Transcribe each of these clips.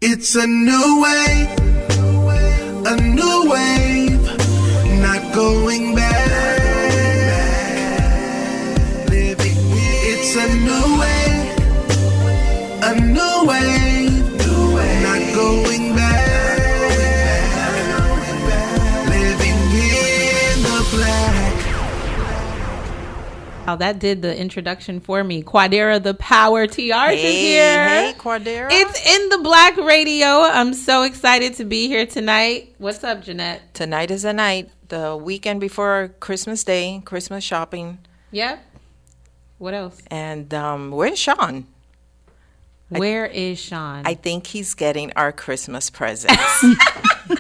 It's a new way, a new wave, not going back. Living, it's a new way, a new wave, not going back. Living in the black. Oh, that did the introduction for me. Quadera the Power TR is here. Hey, Quadera. It's in the Black Radio. I'm so excited to be here tonight. What's up, Jeanette? Tonight is the night, the weekend before Christmas Day, Christmas shopping. Yep. What else? And where's Shawn? Where is Shawn? I think he's getting our Christmas presents.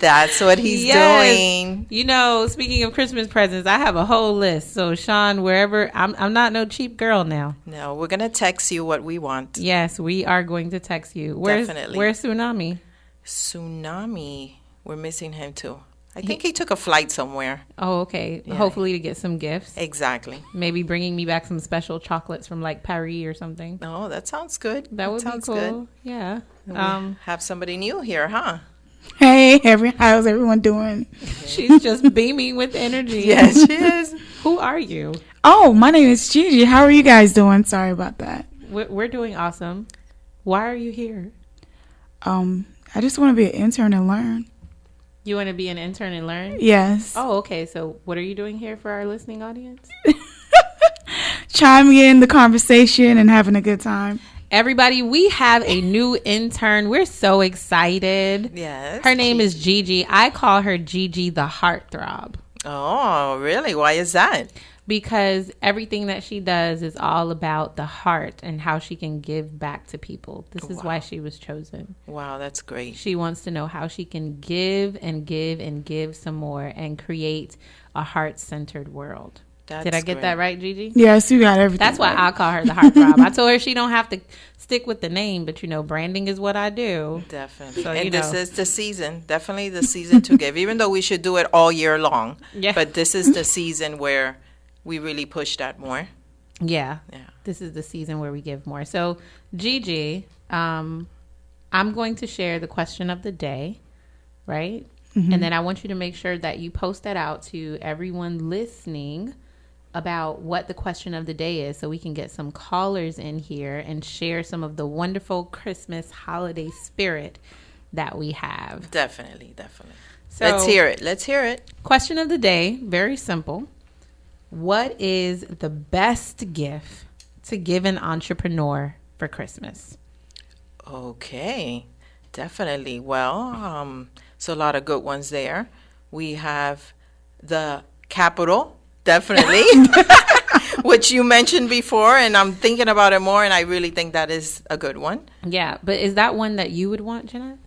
That's what he's doing. You know, speaking of Christmas presents, I have a whole list. So, Shawn, wherever, I'm not no cheap girl now. No, we're going to text you what we want. Yes, we are going to text you. Definitely. Where's Tsunami? Tsunami. We're missing him too. I think he took a flight somewhere. Oh, okay. Yeah. Hopefully to get some gifts. Exactly. Maybe bringing me back some special chocolates from like Paris or something. Oh, that sounds good. That would be cool. Good. Yeah. Have somebody new here, huh? Hey, how's everyone doing? She's just beaming with energy. Yes, she is. Who are you? Oh, my name is Gigi. How are you guys doing? Sorry about that. We're doing awesome. Why are you here? I just want to be an intern and learn. You want to be an intern and learn? Yes. Oh, okay. So what are you doing here for our listening audience? Chiming in the conversation and having a good time. Everybody, we have a new intern. We're so excited. Yes. Her name is Gigi. I call her Gigi the Heartthrob. Oh, really? Why is that? Because everything that she does is all about the heart and how she can give back to people. This is why she was chosen. Wow, that's great. She wants to know how she can give and give and give some more and create a heart-centered world. Did I get that right, Gigi? Yes, you got everything. That's why right. I call her the heartthrob. I told her she don't have to stick with the name, but, you know, branding is what I do. Definitely. So, and this is the season. Definitely the season to give, even though we should do it all year long. Yeah. But this is the season where we really push that more. Yeah. Yeah. This is the season where we give more. So, Gigi, I'm going to share the question of the day, right? Mm-hmm. And then I want you to make sure that you post that out to everyone listening about what the question of the day is so we can get some callers in here and share some of the wonderful Christmas holiday spirit that we have. Definitely. So, Let's hear it. Question of the day, very simple. What is the best gift to give an entrepreneur for Christmas? Okay, definitely. Well, so a lot of good ones there. We have the capital, definitely, which you mentioned before, and I'm thinking about it more, and I really think that is a good one. Yeah, but is that one that you would want, Jeanette?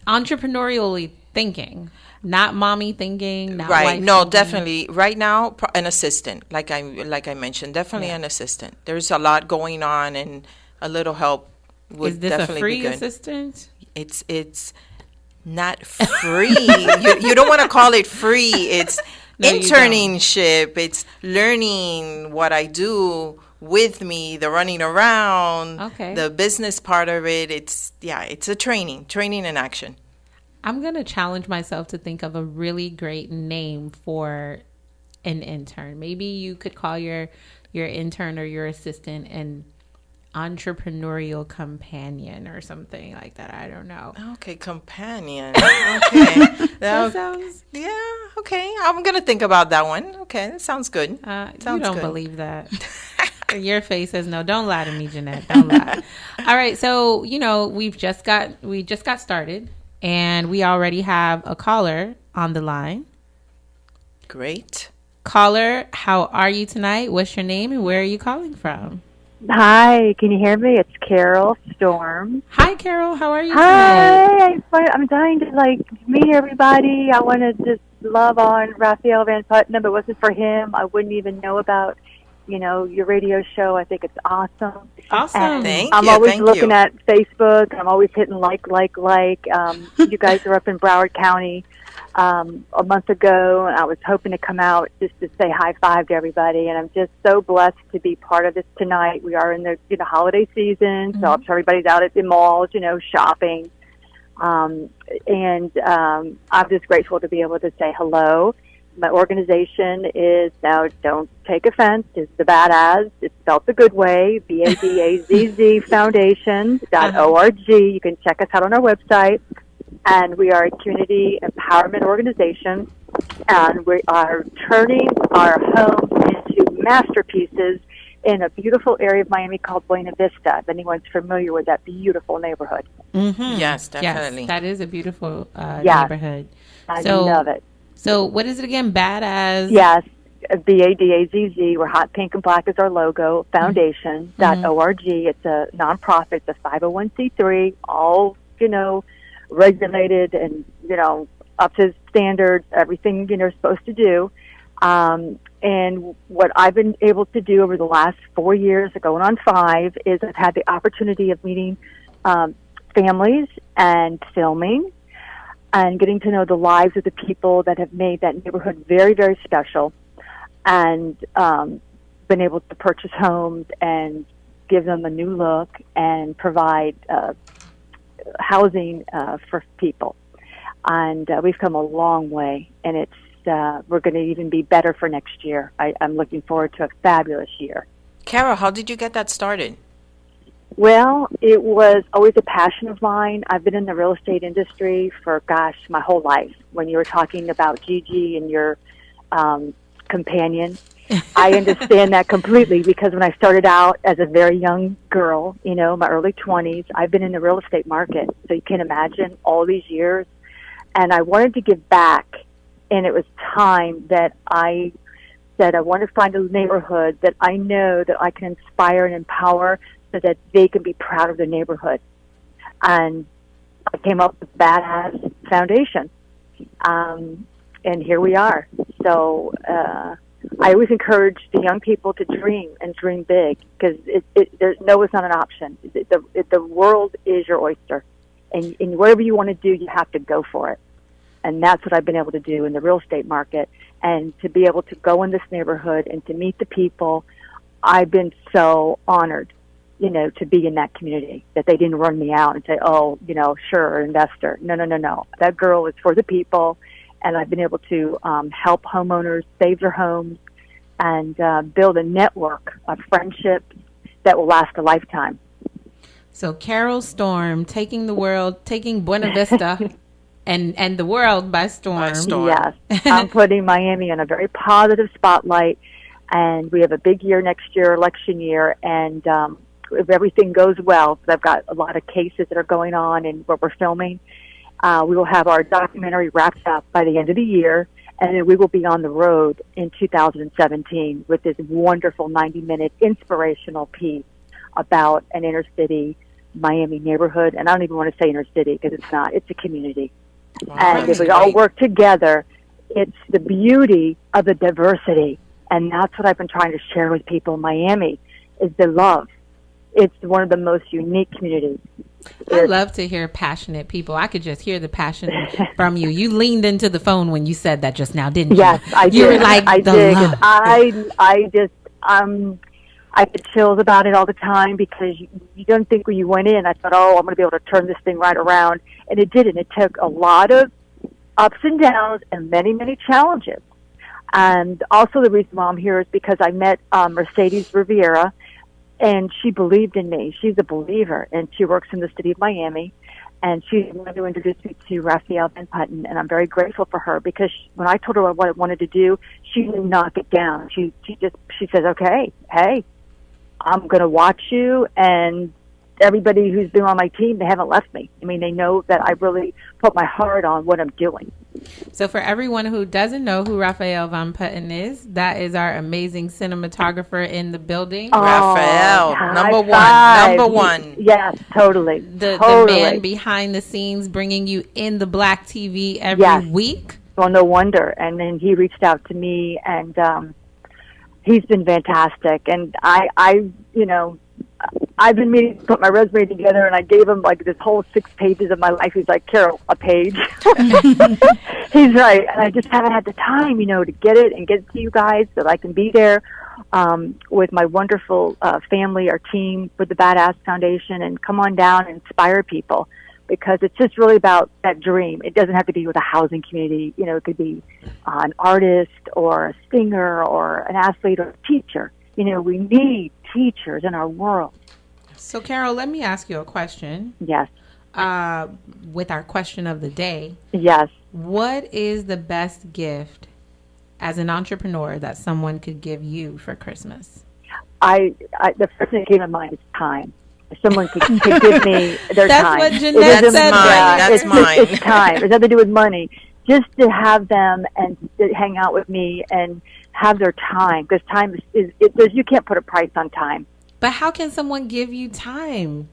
Entrepreneurially thinking, not mommy thinking, not right. wife No, thinking. Definitely. Right now, an assistant, like I mentioned, definitely an assistant. There's a lot going on, and a little help would Is this definitely a free be good. assistant? It's not free. you don't want to call it free. It's No, you internship. It's learning what I do with me, the running around, the business part of it. It's a training in action. I'm going to challenge myself to think of a really great name for an intern. Maybe you could call your intern or your assistant an entrepreneurial companion or something like that. I don't know. Okay, companion. Okay. That sounds... Yeah, okay. I'm going to think about that one. Okay, that sounds good. You don't believe that. Your face says no. Don't lie to me, Jeanette. Don't lie. All right, so, you know, we just got started. And we already have a caller on the line. Great. Caller, how are you tonight? What's your name and where are you calling from? Hi, can you hear me? It's Carol Storm. Hi, Carol. How are you tonight? Hi, I'm dying to meet everybody. I want to just love on Raphael Van Putnam. If it wasn't for him, I wouldn't even know about your radio show. I think it's awesome. Awesome. And Thank I'm you, always thank looking you. at Facebook. I'm always hitting like. You guys are up in Broward County a month ago, and I was hoping to come out just to say high five to everybody. And I'm just so blessed to be part of this tonight. We are in the holiday season, so I'm sure everybody's out at the malls, shopping. I'm just grateful to be able to say hello. My organization is, now don't take offense, is the Badass. It's spelled the good way, BADAZZ Foundation.org. You can check us out on our website. And we are a community empowerment organization. And we are turning our homes into masterpieces in a beautiful area of Miami called Buena Vista, if anyone's familiar with that beautiful neighborhood. Mm-hmm. Yes, definitely. Yes, that is a beautiful Yes. neighborhood. I love it. So what is it again? Badass. Yes, BADAZZ. We're hot pink and black is our logo. Foundation.org. It's a nonprofit. It's a 501c3. All regulated and up to standards. Everything supposed to do. And what I've been able to do over the last 4 years, going on 5, is I've had the opportunity of meeting families and filming and getting to know the lives of the people that have made that neighborhood very, very special, and been able to purchase homes and give them a new look and provide housing for people. And we've come a long way, and it's we're going to even be better for next year. I'm looking forward to a fabulous year. Carol, how did you get that started? Well, it was always a passion of mine. I've been in the real estate industry for, my whole life. When you were talking about Gigi and your companion, I understand that completely, because when I started out as a very young girl, my early 20s, I've been in the real estate market. So you can imagine all these years. And I wanted to give back. And it was time that I said I want to find a neighborhood that I know that I can inspire and empower so that they can be proud of their neighborhood. And I came up with Badass Foundation. And here we are. So I always encourage the young people to dream and dream big, because no is not an option. The world is your oyster. And whatever you want to do, you have to go for it. And that's what I've been able to do in the real estate market. And to be able to go in this neighborhood and to meet the people, I've been so honored, to be in that community, that they didn't run me out and say, sure, investor. No. That girl is for the people. And I've been able to help homeowners save their homes and build a network of friendships that will last a lifetime. So Carol Storm taking Buena Vista and the world by storm. Yes. I'm putting Miami in a very positive spotlight, and we have a big year next year, election year, and if everything goes well, I've got a lot of cases that are going on and what we're filming, we will have our documentary wrapped up by the end of the year, and then we will be on the road in 2017 with this wonderful 90-minute inspirational piece about an inner-city Miami neighborhood. And I don't even want to say inner-city, because it's not. It's a community. Wow, and if we all work together, it's the beauty of the diversity. And that's what I've been trying to share with people in Miami, is the love. It's one of the most unique communities. I love to hear passionate people. I could just hear the passion from you. You leaned into the phone when you said that just now, didn't you? Yes, I did. You were like, I the did. love. I get chills about it all the time, because you don't think when you went in, I thought, I'm going to be able to turn this thing right around. And it didn't. It took a lot of ups and downs and many, many challenges. And also the reason why I'm here is because I met Mercedes Riviera, and she believed in me. She's a believer, and she works in the city of Miami. And she's the one who introduced me to Raphael Van Putten, and I'm very grateful for her, because when I told her what I wanted to do, she didn't knock it down. She says, okay, hey, I'm going to watch you, and everybody who's been on my team, they haven't left me. I mean, they know that I really put my heart on what I'm doing. So for everyone who doesn't know who Raphael Van Putten is, that is our amazing cinematographer in the building. Raphael, number one. Yes, totally. The man behind the scenes, bringing you in the black TV every week. Well, no wonder. And then he reached out to me, and He's been fantastic, and I've been meaning to put my resume together, and I gave him like this whole 6 pages of my life. He's like, Carol, a page. He's right, and I just haven't had the time, to get it and get it to you guys so that I can be there with my wonderful family, our team, with the Badass Foundation, and come on down and inspire people, because it's just really about that dream. It doesn't have to be with a housing community. It could be an artist or a singer or an athlete or a teacher. We need teachers in our world. So, Carol, let me ask you a question. Yes. With our question of the day. Yes. What is the best gift as an entrepreneur that someone could give you for Christmas? The first thing that came to mind is time. If someone could give me their That's time. What Jeanette That's said. mine. That's mine. It's time. It has nothing to do with money. Just to have them and to hang out with me and have their time, because time is you can't put a price on time. But how can someone give you time?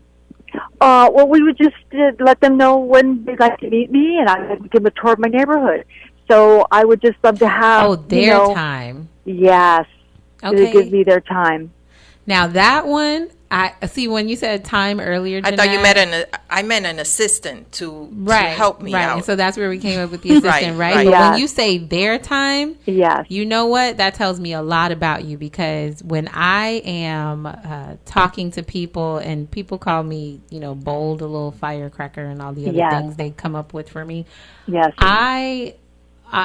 Well, we would just let them know when they'd like to meet me, and I would give them a tour of my neighborhood. So I would just love to have their time. Yes. Okay. To give me their time. Now that one, I see when you said time earlier, Jeanette, I thought you meant an assistant to help me out. And so that's where we came up with the assistant, right? But Yes. when you say their time, yes, you know what? That tells me a lot about you, because when I am talking to people and people call me, bold, a little firecracker, and all the other Yes. things they come up with for me. yes, I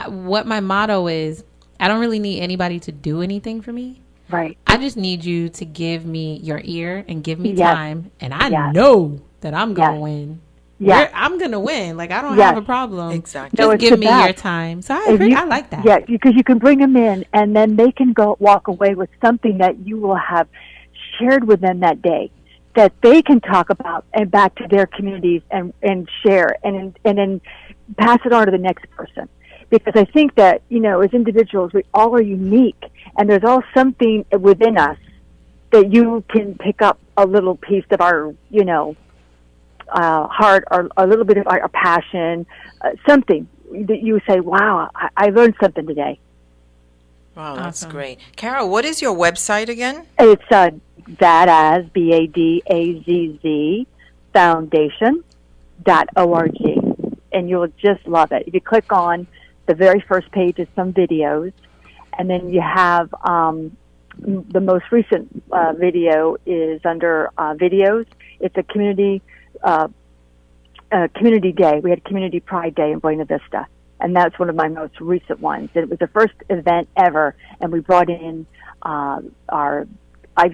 what my motto is, I don't really need anybody to do anything for me. right. I just need you to give me your ear and give me Yes. time, and I Yes. know that I'm going to Yes. win. Yes. I'm going to win. Like, I don't Yes. have a problem. Exactly. Just No, it's give the me your best. time. So If you- I like that. Yeah, because you can bring them in, and then they can walk away with something that you will have shared with them that day, that they can talk about and back to their communities and share and then pass it on to the next person. Because I think that, as individuals, we all are unique, and there's all something within us that you can pick up a little piece of our, heart, or a little bit of our passion, something that you say, wow, I learned something today. Wow, that's Awesome. great. Carol, what is your website again? It's Badazz, BADAZZ, Foundation.org. And you'll just love it. If you click on the very first page is some videos, and then you have the most recent video is under videos. It's a community day. We had Community Pride Day in Buena Vista, and that's one of my most recent ones. It was the first event ever, and we brought in I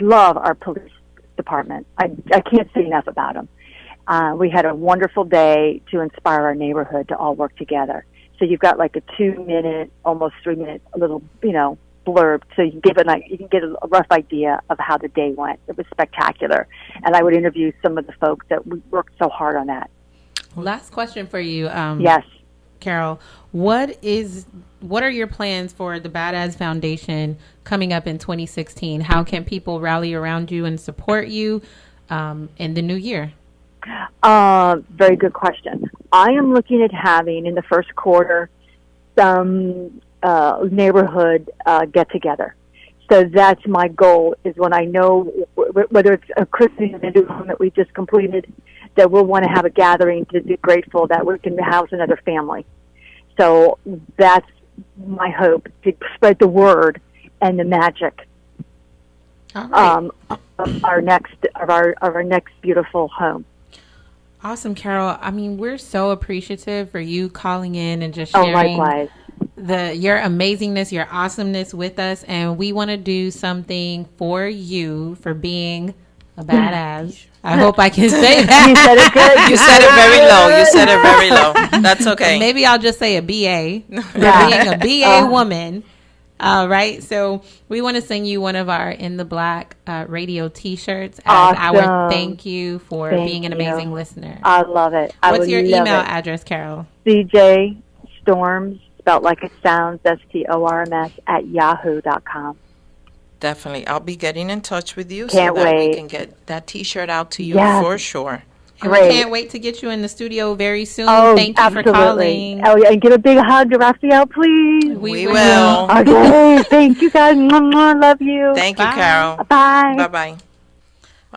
love our police department. I can't say enough about them. We had a wonderful day to inspire our neighborhood to all work together. So you've got like a 2-minute, almost 3-minute little, blurb, so you can get a rough idea of how the day went. It was spectacular, and I would interview some of the folks that we worked so hard on that. Last question for you. Yes. Carol, what are your plans for the Badass Foundation coming up in 2016? How can people rally around you and support you in the new year? Very good question. I am looking at having in the first quarter some neighborhood get-together. So that's my goal, is when I know whether it's a Christmas in a new home that we just completed, that we'll want to have a gathering to be grateful that we can house another family. So that's my hope, to spread the word and the magic All right. of our next beautiful home. Awesome, Carol. I mean, we're so appreciative for you calling in and just Oh, sharing likewise. your amazingness, your awesomeness with us. And we want to do something for you for being a badass. I hope I can say that. You said it good. You said it very low. You said it very low. That's okay. Maybe I'll just say a BA for Yeah. being a BA woman. All right. So we want to send you one of our In the Black radio T-shirts as our Awesome. thank you for Thank being an you. amazing listener. I love it. What's your email It. address, Carol? CJ Storms, spelled like it sounds, STORMS, @yahoo.com. Definitely. I'll be getting in touch with you Can't so that we wait. can get that T-shirt out to you Yes. for sure. And we Great. can't wait to get you in the studio very soon. Oh, Thank you absolutely. for calling. Oh, yeah, and give a big hug to Raphael, please. We will. Okay, thank you guys. Mwah, mwah, love you. Thank you, Bye. Carol. Bye. Bye-bye.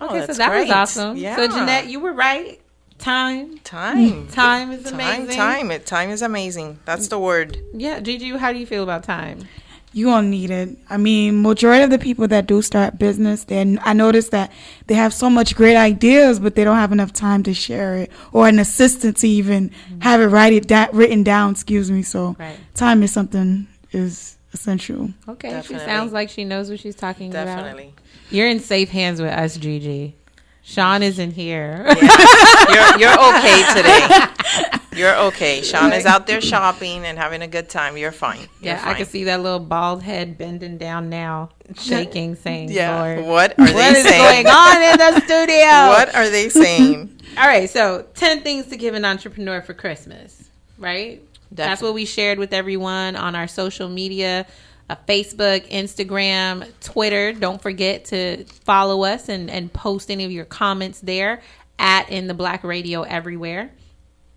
Oh, Okay, so that's that was great. awesome. Yeah. So Jeanette, you were right. Time Time is amazing. Time is amazing. That's the word. Yeah, Gigi, how do you feel about time? You gonna need it. I mean, majority of the people that do start business, then I notice that they have so much great ideas, but they don't have enough time to share it or an assistant to even have it written down. Excuse me. So Right. time is something is essential. Okay, Definitely. she sounds like she knows what she's talking about. Definitely. You're in safe hands with us, Gigi. Shawn isn't here. You're okay today. You're okay. Shawn is out there shopping and having a good time. You're fine. You're Yeah, fine. I can see that little bald head bending down now, shaking, saying, Yeah. Lord, What are what they is saying? going on in the studio? What are they saying? All right, so 10 things to give an entrepreneur for Christmas, right? That's what we shared with everyone on our social media, Facebook, Instagram, Twitter. Don't forget to follow us and post any of your comments there at In the Black Radio everywhere.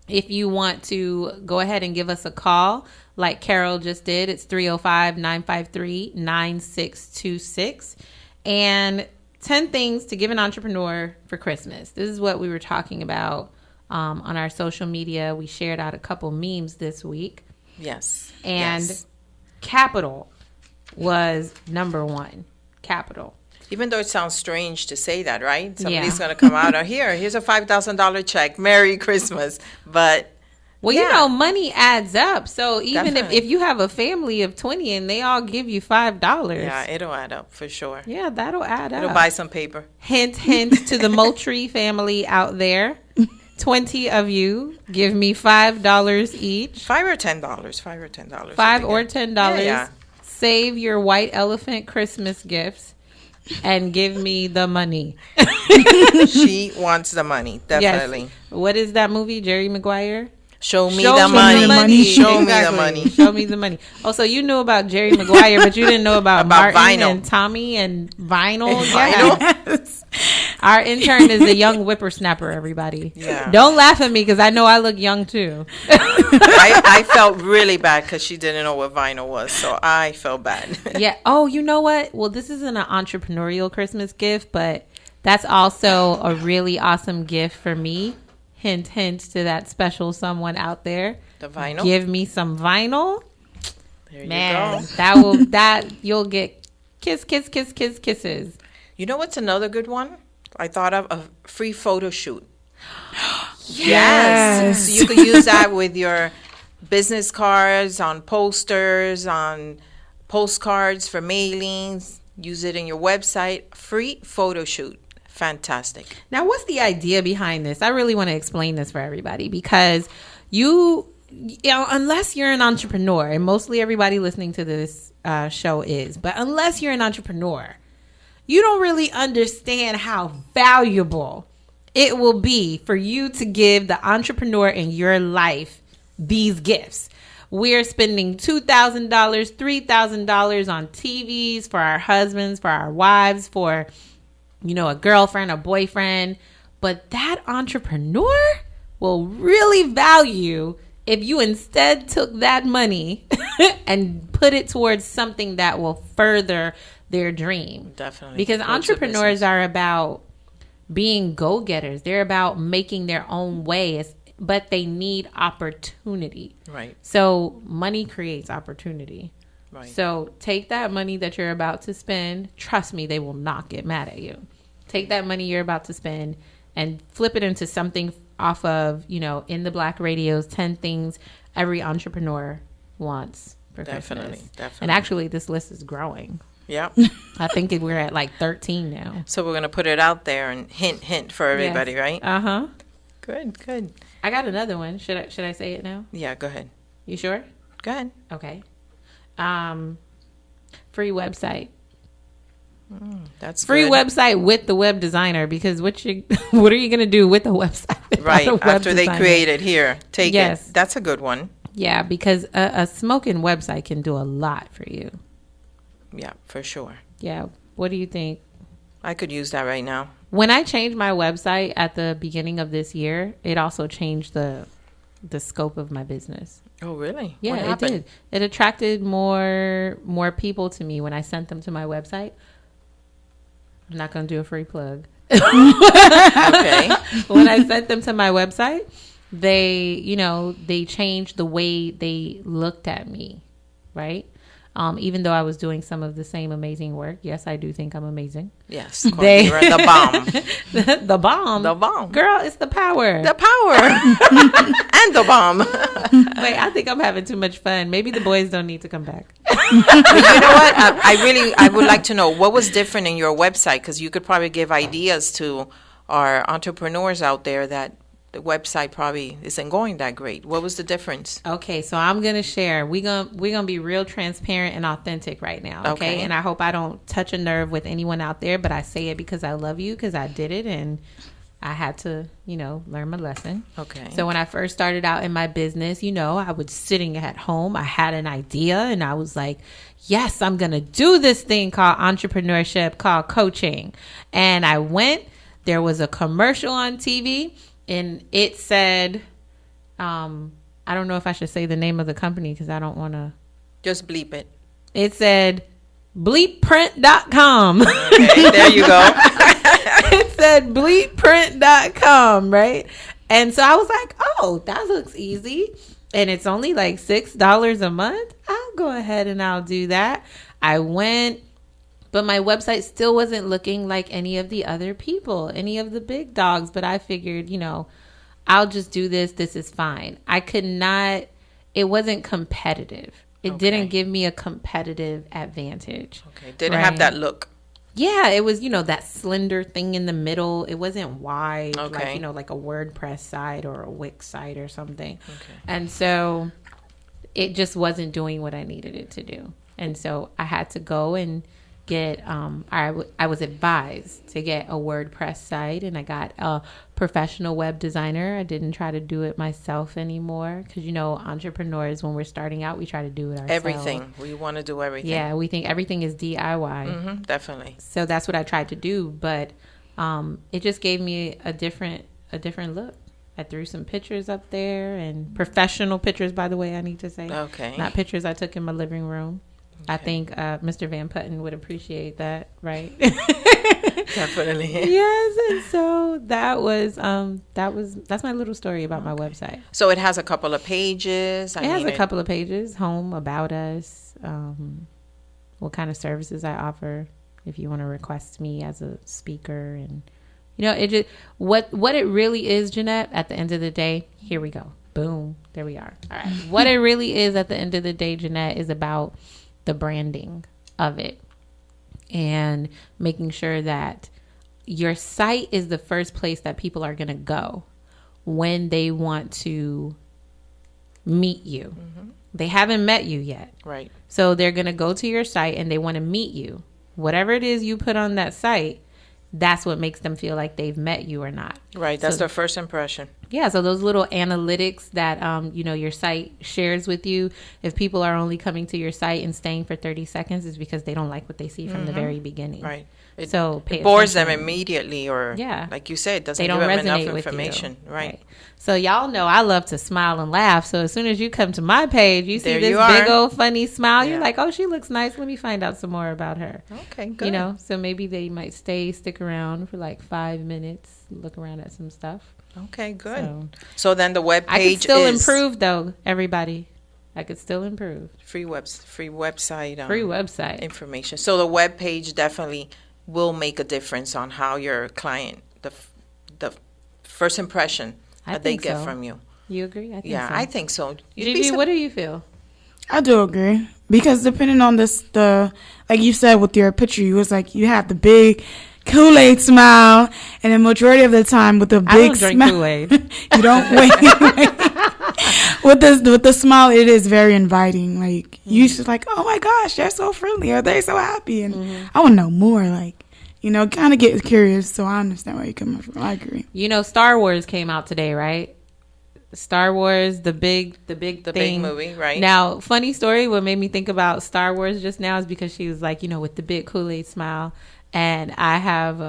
If you want to go ahead and give us a call, like Carol just did, it's 305-953-9626. And 10 things to give an entrepreneur for Christmas. This is what we were talking about on our social media. We shared out a couple memes this week. Yes. And Yes. capital was number one. Capital. Even though it sounds strange to say that, right? Somebody's Yeah. going to come out or here's a $5,000 check. Merry Christmas. But Well, yeah. you know, money adds up. So even Definitely. if you have a family of 20 and they all give you $5. Yeah, it'll add up for sure. Yeah, that'll add up. It'll buy some paper. Hint, hint to the Moultrie family out there. 20 of you give me $5 each. $5 or $10. $5 or $10. $5 or $10. Yeah. Save your white elephant Christmas gifts and give me the money. She wants the money. Definitely. Yes. What is that movie, Jerry Maguire? Show me Show the me money. the money. Show me the Exactly. money. Show me the money. Oh, so you knew about Jerry Maguire, but you didn't know about Martin vinyl. and Tommy and vinyl. Vinyl? Yes. Our intern is a young whippersnapper, everybody. Yeah. Don't laugh at me because I know I look young too. I felt really bad because she didn't know what vinyl was, so I felt bad. Yeah. Oh, you know what? Well, this isn't an entrepreneurial Christmas gift, but that's also a really awesome gift for me. Hint, hint to that special someone out there. The vinyl. Give me some vinyl. There Man, you go. you'll get kisses. You know what's another good one? I thought of a free photo shoot. Yes. So you could use that with your business cards, on posters, on postcards for mailings. Use it in your website. Free photo shoot. Fantastic. Now, what's the idea behind this? I really want to explain this for everybody because you know, unless you're an entrepreneur, and mostly everybody listening to this show is, but unless you're an entrepreneur, you don't really understand how valuable it will be for you to give the entrepreneur in your life these gifts. We're spending $2,000, $3,000 on TVs for our husbands, for our wives, for, you know, a girlfriend, a boyfriend. But that entrepreneur will really value if you instead took that money and put it towards something that will further their dream. Definitely. Because Go to entrepreneurs business. are about being go-getters. They're about making their own way, but they need opportunity. Right. So money creates opportunity. Right. So take that money that you're about to spend. Trust me, they will not get mad at you. Take that money you're about to spend and flip it into something off of, you know, In the Black Radio's 10 things every entrepreneur wants for Definitely, Christmas. definitely. And actually, this list is growing. Yeah. I think we're at like 13 now. So we're going to put it out there and hint for everybody, right? Uh-huh. Good. I got another one. Should I say it now? Yeah, go ahead. You sure? Go ahead. Okay. Free website. That's Free good. website with the web designer, because what are you going to do with the website without Right. a web After they designer? create it, here, take Yes. it. That's a good one. Yeah, because a smoking website can do a lot for you. Yeah, for sure. Yeah. What do you think? I could use that right now. When I changed my website at the beginning of this year, it also changed the scope of my business. Oh, really? Yeah, What it happened? did. It attracted more people to me when I sent them to my website. I'm not going to do a free plug. Okay. When I sent them to my website, they changed the way they looked at me, right? Even though I was doing some of the same amazing work. Yes, I do think I'm amazing. Yes. Courtney, you're the bomb. The bomb. The bomb. Girl, it's the power. The power. And the bomb. Wait, I think I'm having too much fun. Maybe the boys don't need to come back. You know what? I would like to know what was different in your website, because you could probably give ideas to our entrepreneurs out there that the website probably isn't going that great. What was the difference? Okay, so I'm gonna share. We're gonna be real transparent and authentic right now. Okay? And I hope I don't touch a nerve with anyone out there, but I say it because I love you, because I did it and I had to, learn my lesson. Okay. So when I first started out in my business, I was sitting at home. I had an idea and I was like, yes, I'm gonna do this thing called entrepreneurship, called coaching. And I went. There was a commercial on TV. And it said, I don't know if I should say the name of the company because I don't want to. Just bleep it. It said bleepprint.com. Okay, there you go. It said bleepprint.com, right? And so I was like, oh, that looks easy. And it's only like $6 a month. I'll go ahead and I'll do that. I went. But my website still wasn't looking like any of the other people, any of the big dogs. But I figured, I'll just do this. This is fine. I could not, it wasn't competitive. It didn't give me a competitive advantage. Okay. Didn't have that look. Yeah, it was, that slender thing in the middle. It wasn't wide, Okay. like a WordPress site or a Wix site or something. Okay. And so it just wasn't doing what I needed it to do. And so I had to go and get I was advised to get a WordPress site, and I got a professional web designer. I didn't try to do it myself anymore because entrepreneurs, when we're starting out, we try to do it ourselves. Everything. We want to do everything. Yeah, we think everything is DIY. Definitely. So that's what I tried to do, but it just gave me a different look. I threw some pictures up there, and professional pictures, by the way, I need to say. Okay. Not pictures I took in my living room. I think Mr. Van Putten would appreciate that, right? Definitely. Yes, and so that's my little story about my website. So it has a couple of pages. It has a couple of pages: home, about us, what kind of services I offer, if you want to request me as a speaker, and it just what it really is, Jeanette. At the end of the day, here we go. Boom, there we are. All right, what it really is at the end of the day, Jeanette, is about the branding of it and making sure that your site is the first place that people are going to go when they want to meet you. They haven't met you yet. Right. So they're going to go to your site and they want to meet you. Whatever it is you put on that site, that's what makes them feel like they've met you or not. Right. That's their first impression. Yeah, so those little analytics that your site shares with you, if people are only coming to your site and staying for 30 seconds, is because they don't like what they see from the very beginning. Right. It attention. bores them immediately, or like you said, it doesn't they give don't them resonate enough with information. you. Right. So y'all know I love to smile and laugh. So as soon as you come to my page, you see There this you are. big old funny smile. Yeah. You're like, oh, she looks nice. Let me find out some more about her. Okay, good. So maybe they might stick around for like 5 minutes, look around at some stuff. Okay, good. So then the web I page could still is improve though, everybody. I could still improve. free website. Free website. Information. So the web page definitely will make a difference on how your client, the first impression I that they think get so. from you. You agree? I think Yeah, so. I think so. Gigi, what do you feel? I do agree, because depending on the like you said with your picture, you was like you have the big Kool-Aid smile, and the majority of the time with the big I don't drink smile, Kool-Aid. you don't wait. with the smile, it is very inviting. Like you just like, oh my gosh, they're so friendly, or they're so happy, and I want to know more. Like, kind of get curious. So I understand where you're coming from. I agree. Star Wars came out today, right? Star Wars, the big thing. big movie, right? Now, funny story, what made me think about Star Wars just now is because she was like, with the big Kool-Aid smile. And I have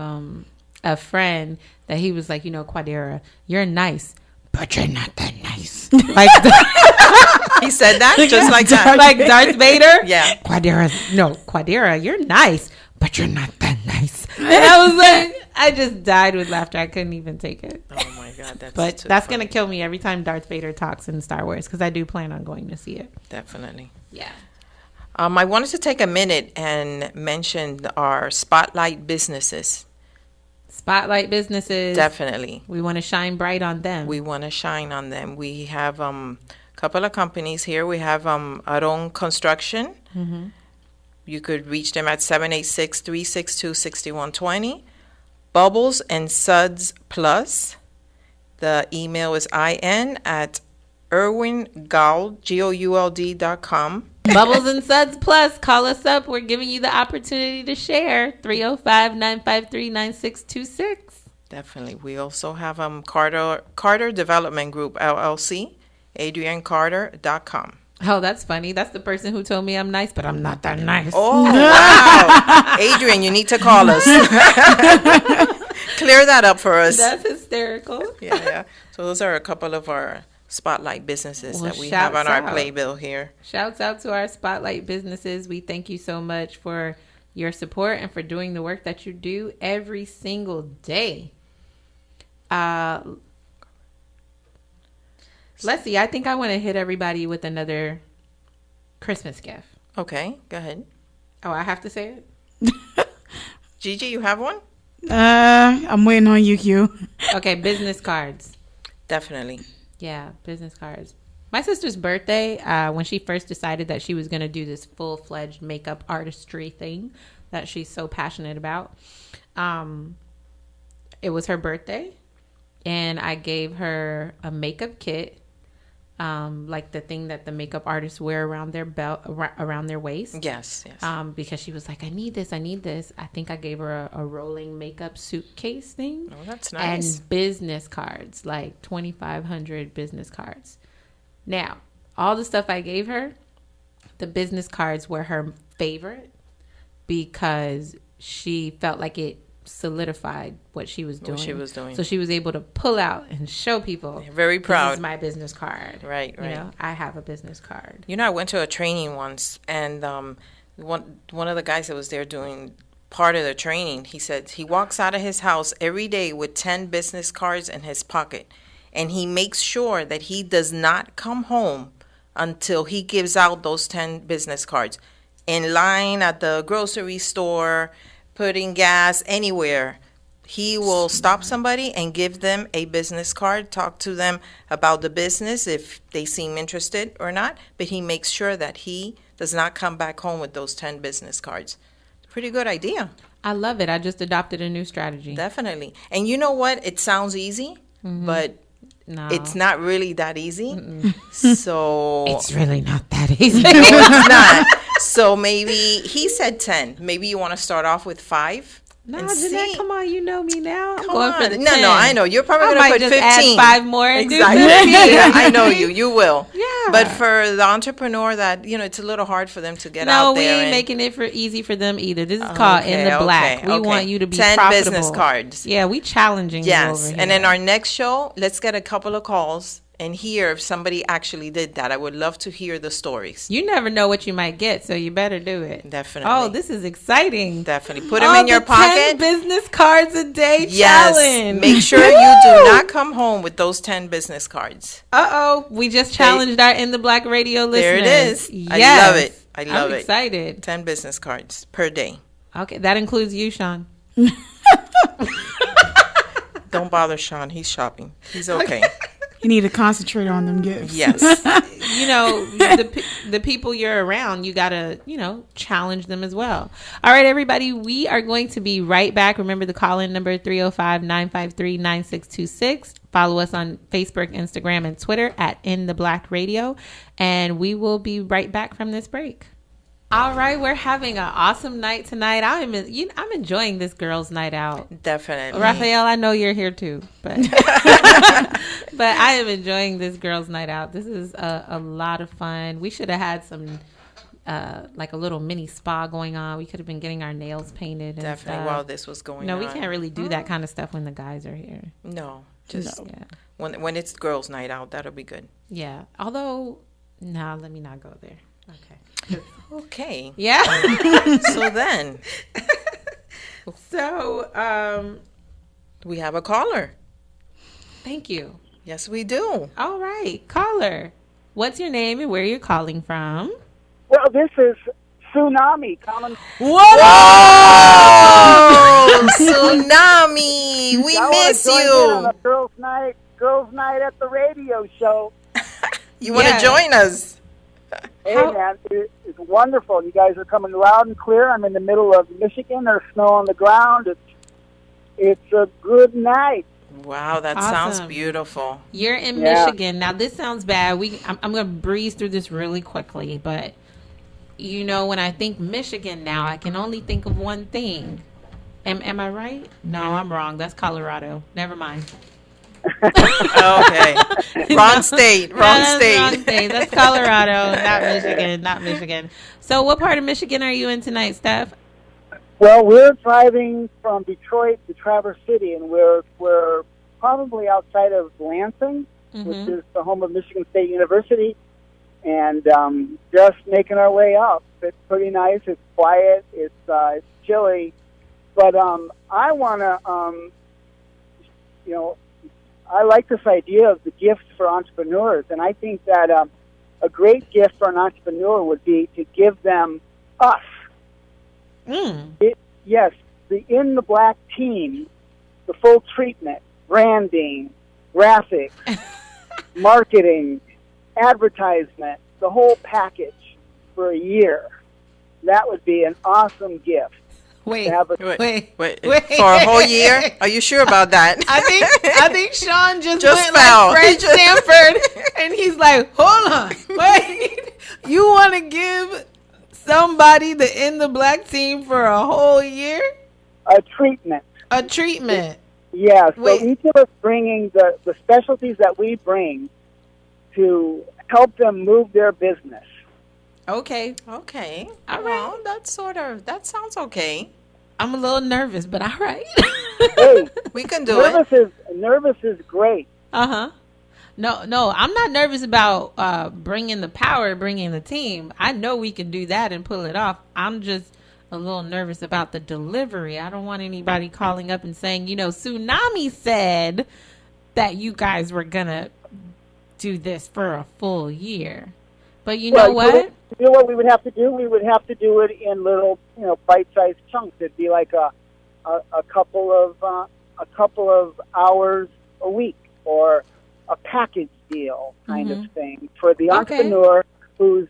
a friend that he was like, Quadera, you're nice, but you're not that nice. Like He said that just like that. like Darth Vader. Yeah. Quadera, you're nice, but you're not that nice. And I was like, I just died with laughter. I couldn't even take it. Oh my God, that's That's funny. gonna kill me every time Darth Vader talks in Star Wars, because I do plan on going to see it. Definitely. Yeah. I wanted to take a minute and mention our spotlight businesses. Spotlight businesses. Definitely. We want to shine bright on them. We want to shine on them. We have a couple of companies here. We have Aron Construction. Mm-hmm. You could reach them at 786-362-6120. Bubbles and Suds Plus. The email is in@erwingould.com. Bubbles and Suds Plus. Call us up. We're giving you the opportunity to share. 305-953-9626. Definitely. We also have Carter Development Group, LLC, adriancarter.com. Oh, that's funny. That's the person who told me I'm nice, but I'm not that nice. Oh, wow. Adrian, you need to call us. Clear that up for us. That's hysterical. Yeah. So those are a couple of our spotlight businesses Well, that we have on shouts our out. playbill here. Shouts out to our spotlight businesses. We thank you so much for your support and for doing the work that you do every single day. Let's see. I think I want to hit everybody with another Christmas gift. Okay, go ahead. Oh, I have to say it? Gigi, you have one? I'm waiting on you, Q. Okay, business cards. Definitely. Yeah, business cards. My sister's birthday, when she first decided that she was going to do this full-fledged makeup artistry thing that she's so passionate about, it was her birthday, and I gave her a makeup kit, like the thing that the makeup artists wear around their belt, around their waist. Yes. Because she was like, I need this. I think I gave her a rolling makeup suitcase thing. Oh, that's nice. And business cards, like 2,500 business cards. Now, all the stuff I gave her, the business cards were her favorite because she felt like it solidified what she was doing. So she was able to pull out and show people. Very proud. This is my business card. Right. You know, I have a business card. You know, I went to a training once, and one of the guys that was there doing part of the training, he said he walks out of his house every day with 10 business cards in his pocket, and he makes sure that he does not come home until he gives out those 10 business cards. In line at the grocery store, putting gas, anywhere, he will stop somebody and give them a business card, talk to them about the business if they seem interested or not, but he makes sure that he does not come back home with those 10 business cards. Pretty good idea. I love it. I just adopted a new strategy. Definitely. And you know what? It sounds easy, but No. it's not really that easy. So It's really not that easy. no, it's not. So maybe he said 10. Maybe you want to start off with 5. No, and Jeanette, see. come on. You know me now. I'm Come going on. for the 10. No, I know. You're probably I going to might put just 15. add 5 more and Exactly. do 15. Yeah, I know you. You will. Yeah. But for the entrepreneur that, it's a little hard for them to get out No, we there. ain't and- making it for easy for them either. This is called In the Black. We want you to be 10 profitable. business cards. Yeah, we challenging you Yes. over here. And in our next show, let's get a couple of calls and hear if somebody actually did that. I would love to hear the stories. You never know what you might get, so you better do it. Definitely. Oh, this is exciting. Definitely. Put them in your the pocket. 10 business cards a day Yes. challenge. Make sure you do not come home with those 10 business cards. Uh-oh. We just challenged our In the Black radio listeners. There it is. Yes. I love it. I love I'm it. excited. 10 business cards per day. Okay, that includes you, Shawn. Don't bother Shawn. He's shopping. He's okay. You need to concentrate on them gifts. Yes. You know, the people you're around, you gotta, challenge them as well. All right, everybody, we are going to be right back. Remember the call-in number 305-953-9626. Follow us on Facebook, Instagram, and Twitter at In the Black Radio, and we will be right back from this break. All right, we're having an awesome night tonight. I'm enjoying this girls' night out. Definitely. Raphael, I know you're here too, but but I am enjoying this girls' night out. This is a lot of fun. We should have had some like a little mini spa going on. We could have been getting our nails painted. And Definitely stuff. while this was going on. No, we can't really do that kind of stuff when the guys are here. No, just Yeah. when it's girls' night out, that'll be good. Yeah. Although, no, let me not go there. Okay. Okay. Yeah. So then So, we have a caller. thank you. Yes, we do. All right, caller. What's your name and where you're calling from? Well, this is Tsunami coming. Whoa! Tsunami! We I miss wanna join in on you. a girls' night at the radio show. You want to Yeah. join us? Hey, How- man, it's wonderful. You guys are coming loud and clear. I'm in the middle of Michigan. There's snow on the ground. It's a good night. Wow, that sounds Awesome. beautiful. You're in Yeah. Michigan. Now, this sounds bad. I'm going to breeze through this really quickly, but you know, when I think Michigan now, I can only think of one thing. Am I right? No, I'm wrong. That's Colorado. Never mind. Okay. Wrong state. No, Wrong that's state. wrong state. That's Colorado, not Michigan. Not Michigan. So, what part of Michigan are you in tonight, Steph? Well, we're driving from Detroit to Traverse City, and we're probably outside of Lansing, which is the home of Michigan State University, and just making our way up. It's pretty nice. It's quiet. It's chilly, but I want to, I like this idea of the gifts for entrepreneurs, and I think that a great gift for an entrepreneur would be to give them us. Yes, the In the Black team, the full treatment, branding, graphics, marketing, advertisement, the whole package for a year. That would be an awesome gift. Wait, to have a- wait. For a whole year? Are you sure about that? I think Shawn just went fell. like Fred Sanford, and he's like, "Hold on, wait, you want to give somebody the In the Black team for a whole year a treatment. a treatment?" Yeah, so Wait. each of us bringing the specialties that we bring to help them move their business. Okay, Okay. All Well, that sounds okay. I'm a little nervous, but all right. Hey, We can do it. nervous is great. No, I'm not nervous about bringing the power, bringing the team. I know we can do that and pull it off. I'm just a little nervous about the delivery. I don't want anybody calling up and saying, Tsunami said that you guys were going to do this for a full year. But you know what? You know what we would have to do? We would have to do it in little, bite-sized chunks. It'd be like a couple of hours a week, or a package deal kind of thing for the entrepreneur who's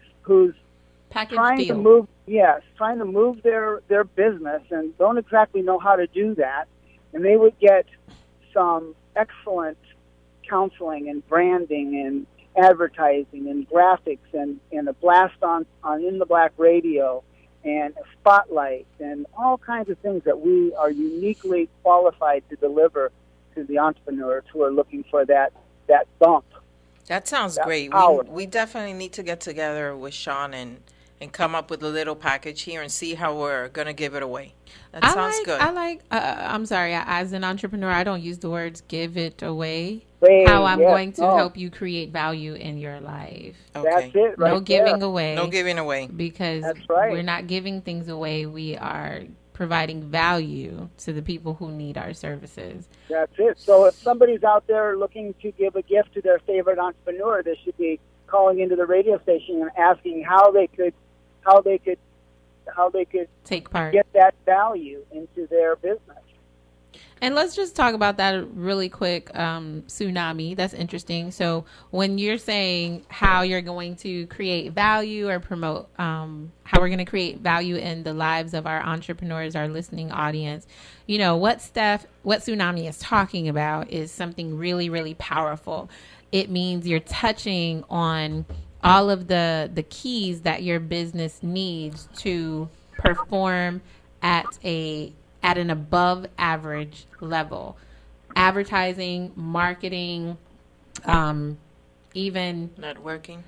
Package trying deal. to move their business and don't exactly know how to do that, and they would get some excellent counseling and branding and advertising and graphics and a blast on In the Black radio and a spotlight and all kinds of things that we are uniquely qualified to deliver to the entrepreneurs who are looking for that bump. That sounds That great. power. We definitely need to get together with Shawn and come up with a little package here and see how we're going to give it away. That sounds good. I'm sorry, as an entrepreneur, I don't use the words give it away. Hey, How I'm yes, going to no. help you create value in your life. Okay. That's it, right No giving there. away. No giving away. Because That's right. we're not giving things away. We are providing value to the people who need our services. That's it. So if somebody's out there looking to give a gift to their favorite entrepreneur, they should be calling into the radio station and asking how they could Take part. get that value into their business. And let's just talk about that really quick. Tsunami, that's interesting. So when you're saying how you're going to create value or promote, how we're going to create value in the lives of our entrepreneurs, our listening audience, what Tsunami is talking about is something really, really powerful. It means you're touching on all of the keys that your business needs to perform at an above average level. Advertising, marketing, even Networking.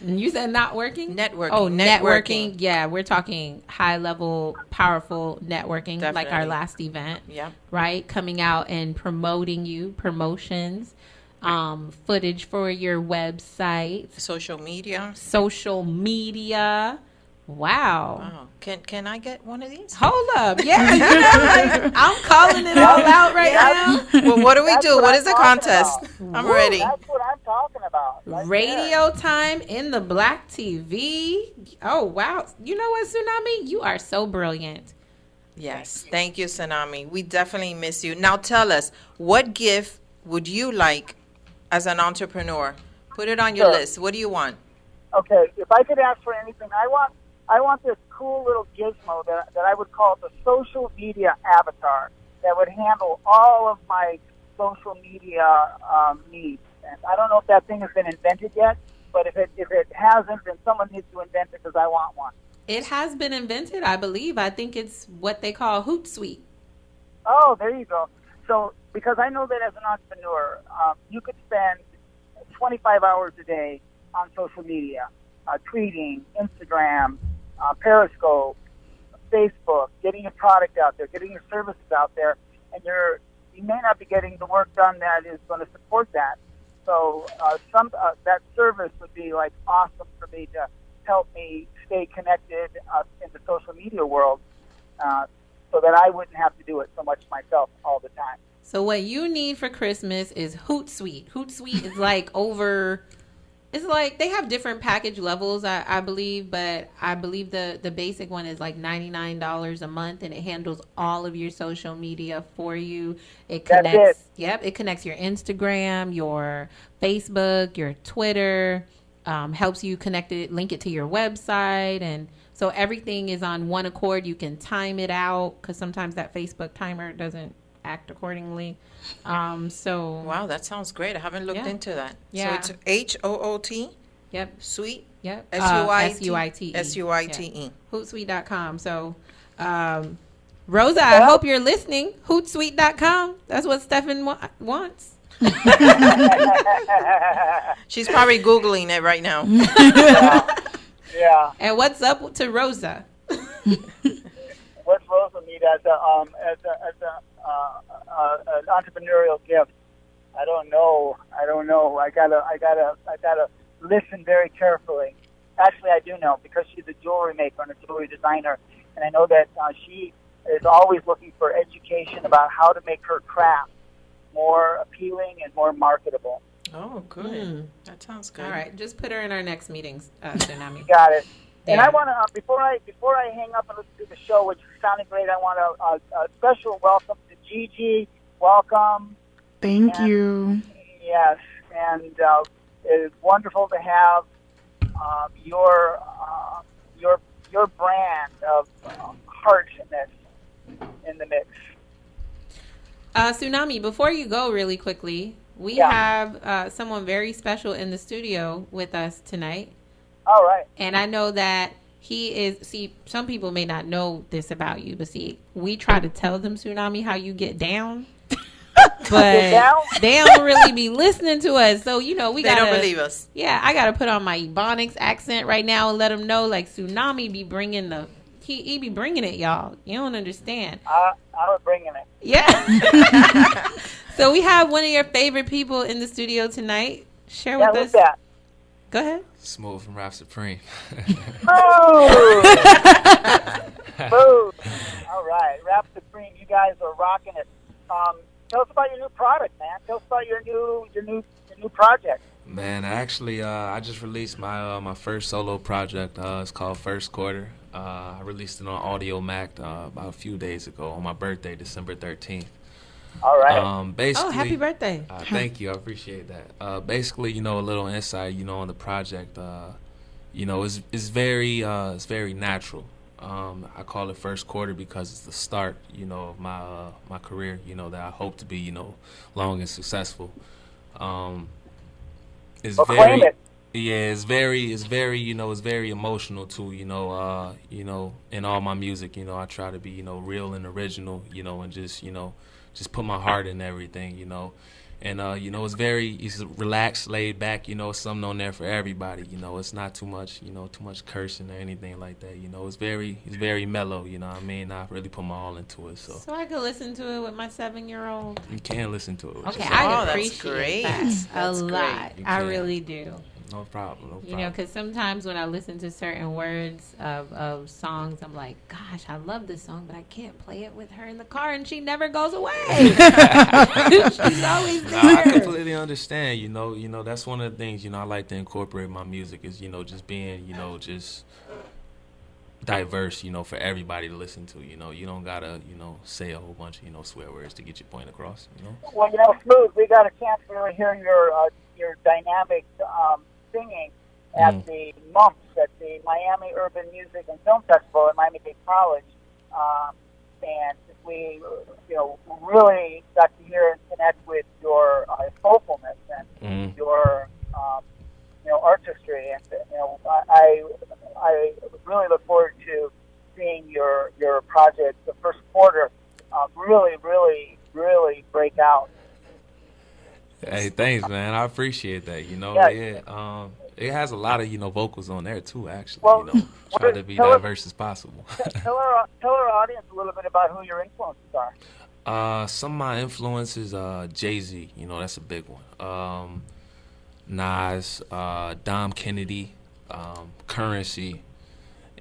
You said not working? Networking. Oh, networking. Yeah, we're talking high level, powerful networking, like our Definitely. last event. Yeah. Right? Coming out and promoting you, promotions, footage for your website, Social media. social media. Wow. Oh, can I get one of these? Hold up. Yeah, you know, like, I'm calling it all out right now. Well, what do we do? What I'm is the talking contest? about. I'm ready. That's what I'm talking about. Right Radio time in the Black TV. Oh, wow. You know what, Tsunami? You are so brilliant. Yes. Thank you, Tsunami. We definitely miss you. Now tell us, what gift would you like as an entrepreneur? Put it on your Sure. list. What do you want? Okay, if I could ask for anything, I want this cool little gizmo that I would call the social media avatar that would handle all of my social media needs. And I don't know if that thing has been invented yet, but if it hasn't, then someone needs to invent it because I want one. It has been invented, I believe. I think it's what they call Hootsuite. Oh, there you go. So, because I know that as an entrepreneur, you could spend 25 hours a day on social media, tweeting, Instagram, Periscope, Facebook, getting your product out there, getting your services out there, and you may not be getting the work done that is going to support that. So that service would be like awesome for me to help me stay connected in the social media world, so that I wouldn't have to do it so much myself all the time. So what you need for Christmas is Hootsuite. Hootsuite is like over... It's like they have different package levels, I believe, but I believe the basic one is like $99 a month, and it handles all of your social media for you. It connects. That's it. Yep, it connects your Instagram, your Facebook, your Twitter. Helps you connect it, link it to your website, and so everything is on one accord. You can time it out because sometimes that Facebook timer doesn't act accordingly. So Wow, that sounds great. I haven't looked Yeah. into that. Yeah. So it's HOOT, yep, sweet, yep. SUITE. SUITE. Hootsuite.com. So, Rosa, I hope you're listening. Hootsuite.com. That's what Stefan wants. She's probably Googling it right now. Yeah. And what's up to Rosa? What's Rosa need as an entrepreneurial gift? I don't know. I gotta listen very carefully. Actually, I do know because she's a jewelry maker and a jewelry designer, and I know that she is always looking for education about how to make her craft more appealing and more marketable. Oh, good. That sounds good. All right, just put her in our next meetings, Tsunami. You got it. And Yeah. I want to before I hang up and listen to the show, which sounded great, I want a special welcome to Gigi. Welcome. Thank you. Yes, and it's wonderful to have your brand of heartness in the mix. Tsunami, before you go really quickly, we have someone very special in the studio with us tonight. All right. And I know that he is, see, some people may not know this about you, but see, we try to tell them, Tsunami, how you get down. But they don't really be listening to us. So, you know, They gotta, don't believe us. Yeah, I got to put on my Ebonics accent right now and let them know, like, Tsunami be bringing he be bringing it, y'all. You don't understand. I was bringing it. Yeah. So we have one of your favorite people in the studio tonight. Share with Who's us. that? Go ahead. Smooth from Rap Supreme. Oh! Boom. All right. Rap Supreme, you guys are rocking it. Tell us about your new product, man. Tell us about your new project. Man, actually, I just released my first solo project. It's called First Quarter. I released it on Audio Mac about a few days ago on my birthday, December 13th. All right. Basically, happy birthday. Thank you. I appreciate that. Basically, a little insight, on the project, it's very natural. I call it First Quarter because it's the start, of my career, that I hope to be, long and successful. It's Claim it. Yeah, it's very, it's very emotional too, in all my music, I try to be, real and original, and just put my heart in everything, And it's relaxed, laid back. It's something on there for everybody. It's not too much cursing or anything like that. It's very mellow. You know what I mean? I really put my all into it. So I could listen to it with my 7-year-old. you can listen to it. Okay, Oh, I that's appreciate great. that That's a great. lot. You I can. really do. No problem. Because sometimes when I listen to certain words of songs, I'm like, gosh, I love this song, but I can't play it with her in the car, and she never goes away. She's always there. I completely understand. That's one of the things, I like to incorporate in my music is, just being, just diverse, for everybody to listen to. You don't gotta, say a whole bunch of, swear words to get your point across, Well, Smooth, we got a chance to really hear your dynamic singing at the Mumps at the Miami Urban Music and Film Festival at Miami-Dade College, and we, really got to hear and connect with your soulfulness and your, artistry, and I really look forward to seeing your project, the first quarter, really, really, really break out. Hey, thanks, man. I appreciate that. It has a lot of vocals on there too. Actually, Well, try to be diverse as possible. Tell our audience a little bit about who your influences are. Some of my influences, Jay-Z. That's a big one. Nas, Dom Kennedy, Currency.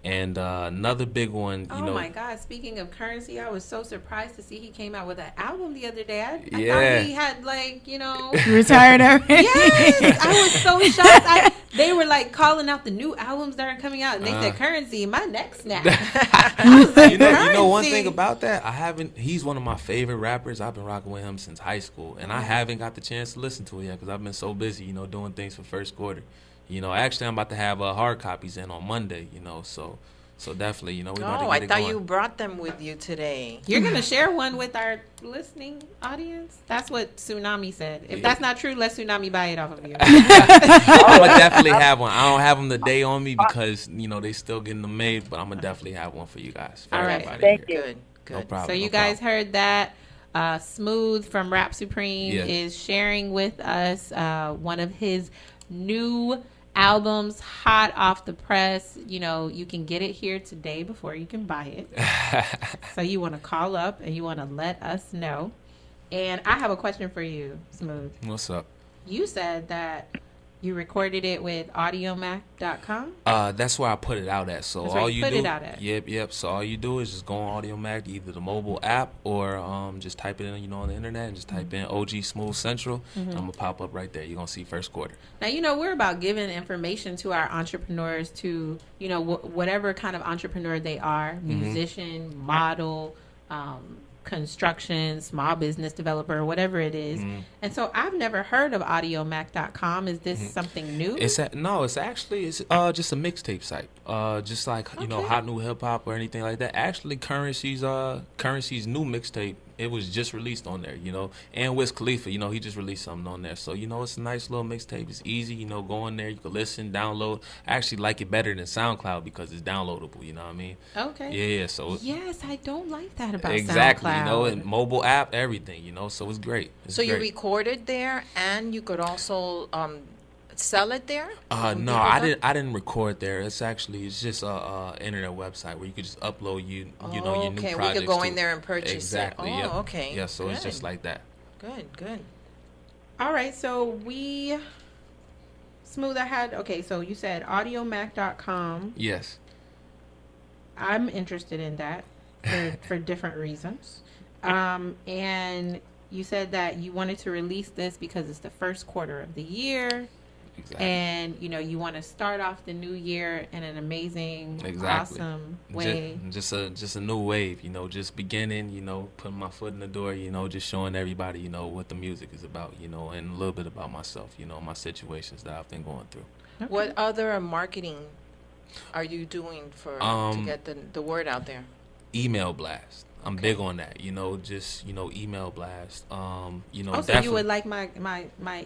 And another big one, Oh my God! Speaking of Currency, I was so surprised to see he came out with an album the other day. I thought he had Retired already. Yes, I was so shocked. They were calling out the new albums that are coming out, and they said Currency. My neck snapped. I was like, you know one Currency. thing about that, he's one of my favorite rappers. I've been rocking with him since high school, and I haven't got the chance to listen to it yet because I've been so busy, doing things for first quarter. Actually, I'm about to have hard copies in on Monday, so definitely, we're about to get I it thought going. you brought them with you today. You're gonna share one with our listening audience? That's what Tsunami said. If that's not true, let Tsunami buy it off of you. I'm gonna definitely have one. I don't have them today on me because they still getting them made, but I'm gonna definitely have one for you guys. For All right. everybody Thank here. you. Good. No problem. So you no guys problem. heard that. Smooth from Rap Supreme Yes. is sharing with us one of his new albums, hot off the press. You can get it here today before you can buy it. So you want to call up and you want to let us know. And I have a question for you, Smooth. What's up? You said that you recorded it with audiomac.com. That's where I put it out at. So That's where all you you put do, it out at. Yep. So all you do is just go on Audiomac, either the mobile app or just type it in, on the internet, and just type in OG Smooth Central. And I'm gonna pop up right there. You're gonna see first quarter. Now, we're about giving information to our entrepreneurs to, whatever kind of entrepreneur they are, musician, model, construction, small business developer, whatever it is. And so I've never heard of audiomac.com. Is this something new? It's actually just a mixtape site. Just like Hot New Hip Hop or anything like that. Actually, Currency's new mixtape. It was just released on there, and Wiz Khalifa, he just released something on there. So, it's a nice little mixtape. It's easy, go in there, you can listen, download. I actually like it better than SoundCloud because it's downloadable, you know what I mean? Okay. Yeah, so. Yes, I don't like that about Exactly, SoundCloud. and mobile app, everything, so it's great. So you recorded there, and you could also sell it there? No, I didn't record there. It's just a internet website where you could just upload your new projects. Okay, we could go in to. there and purchase Exactly, it. yep. Okay. Yeah, so it's Good. just like that. Good. All right, so Smooth, so you said audiomac.com. Yes. I'm interested in that for different reasons. And you said that you wanted to release this because it's the first quarter of the year. Exactly. And, you want to start off the new year in an amazing, Exactly. awesome way. Just a new wave, just beginning, putting my foot in the door, just showing everybody, what the music is about, and a little bit about myself, my situations that I've been going through. Okay. What other marketing are you doing to get the word out there? Email blast. I'm big on that, just email blast. So definitely. you would like my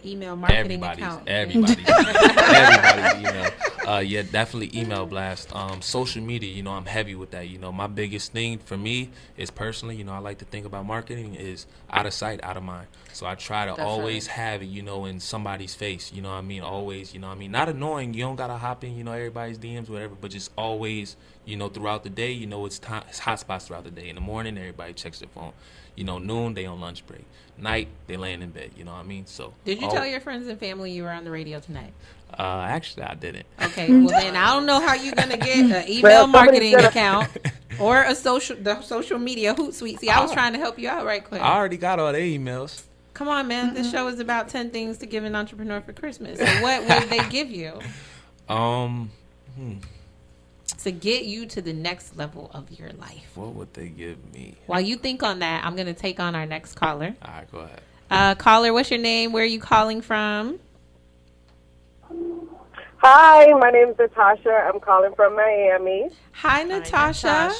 email marketing account. Everybody's email. Yeah, definitely email blast. Social media, I'm heavy with that. My biggest thing for me is personally, I like to think about marketing is out of sight, out of mind. So I try to always have it, in somebody's face. You know what I mean? Always, not annoying. You don't gotta hop in, everybody's DMs, whatever, but just always, throughout the day, it's hot spots throughout the day. In the morning, everybody checks their phone. Noon, they on lunch break. Night, they laying in bed. You know what I mean? So did you tell your friends and family you were on the radio tonight? Actually, I didn't. Okay, well then I don't know how you're gonna get an email marketing account or the social media Hootsuite. See, I was trying to help you out right quick. I already got all their emails. Come on, man. This show is about 10 things to give an entrepreneur for Christmas. So what would they give you? To get you to the next level of your life. What would they give me? While you think on that, I'm going to take on our next caller. All right, go ahead. Caller, what's your name? Where are you calling from? Hi, my name is Natasha. I'm calling from Miami. Hi, Natasha.